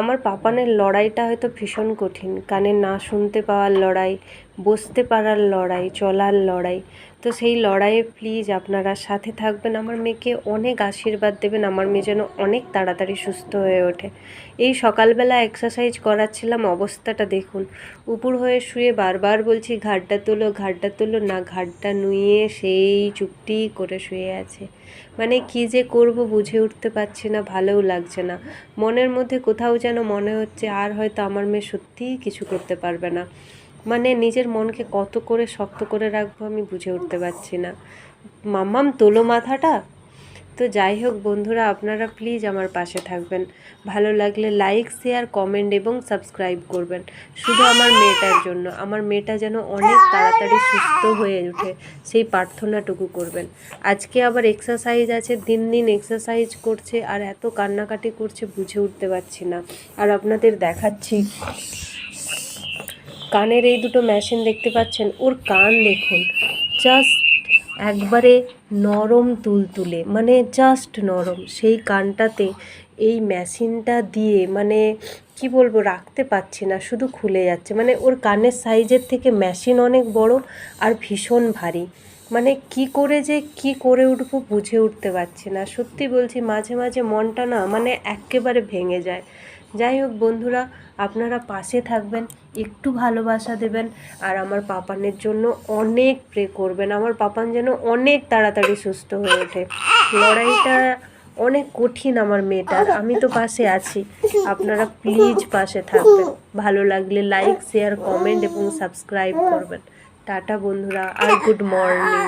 আমার পাপানের লড়াইটা হয়তো ভীষণ কঠিন, কানে না শুনতে পাওয়ার লড়াই, বসতে পারার লড়াই, চলার লড়াই। তো সেই লড়াইয়ে প্লিজ আপনারা সাথে থাকবেন, আমার মেয়েকে অনেক আশীর্বাদ দেবেন, আমার মেয়ে যেন অনেক তাড়াতাড়ি সুস্থ হয়ে ওঠে। এই সকালবেলা এক্সারসাইজ করাচ্ছিলাম, অবস্থাটা দেখুন, উপুর হয়ে শুয়ে বারবার বলছি ঘাড়টা তোলো, না ঘাড়টা নুয়ে সেই চুপটি করে শুয়ে আছে। মানে কী যে করব বুঝে উঠতে পারছি না, ভালোও লাগছে না। মনের মধ্যে কোথাও যেন মনে হচ্ছে আর হয়তো আমার মেয়ে সত্যিই কিছু করতে পারবে না। মানে নিজের মনকে কত করে শক্ত করে রাখবো আমি বুঝে উঠতে পারছি না। মাম্মাম তোলো মাথাটা। তো যাই হোক বন্ধুরা, আপনারা প্লিজ আমার পাশে থাকবেন, ভালো লাগলে লাইক, শেয়ার, কমেন্ট এবং সাবস্ক্রাইব করবেন, শুধু আমার মেয়েটার জন্য। আমার মেয়েটা যেন অনেক তাড়াতাড়ি সুস্থ হয়ে ওঠে সেই প্রার্থনাটুকু করবেন। আজকে আবার এক্সারসাইজ আছে, দিন দিন এক্সারসাইজ করছে আর এত কান্নাকাটি করছে বুঝে উঠতে পারছি না। আর আপনাদের দেখাচ্ছি, কানের এই দুটো মেশিন দেখতে পাচ্ছেন, ওর কান দেখুন, জাস্ট একবারে নরম তুলতুলে, মানে জাস্ট নরম। সেই কানটাতে এই মেশিনটা দিয়ে মানে কি বলবো, রাখতে পারছি না, শুধু খুলে যাচ্ছে। মানে ওর কানের সাইজের থেকে মেশিন অনেক বড় আর ভীষণ ভারী। মানে কি করে যে কি করে উঠবো বুঝে উঠতে পারছি না। সত্যি বলছি, মাঝে মাঝে মনটা না মানে একেবারে ভেঙে যায়। যাই হোক বন্ধুরা, আপনারা পাশে থাকবেন, একটু ভালোবাসা দেবেন আর আমার পাপানের জন্য অনেক প্রে করবেন। আমার পাপান যেন অনেক তাড়াতাড়ি সুস্থ হয়ে ওঠে। লড়াইটা অনেক কঠিন আমার মেয়েটার, আমি তো পাশে আছি, আপনারা প্লিজ পাশে থাকবেন। ভালো লাগলে লাইক, শেয়ার, কমেন্ট এবং সাবস্ক্রাইব করবেন। টাটা বন্ধুরা, আর গুড মর্নিং।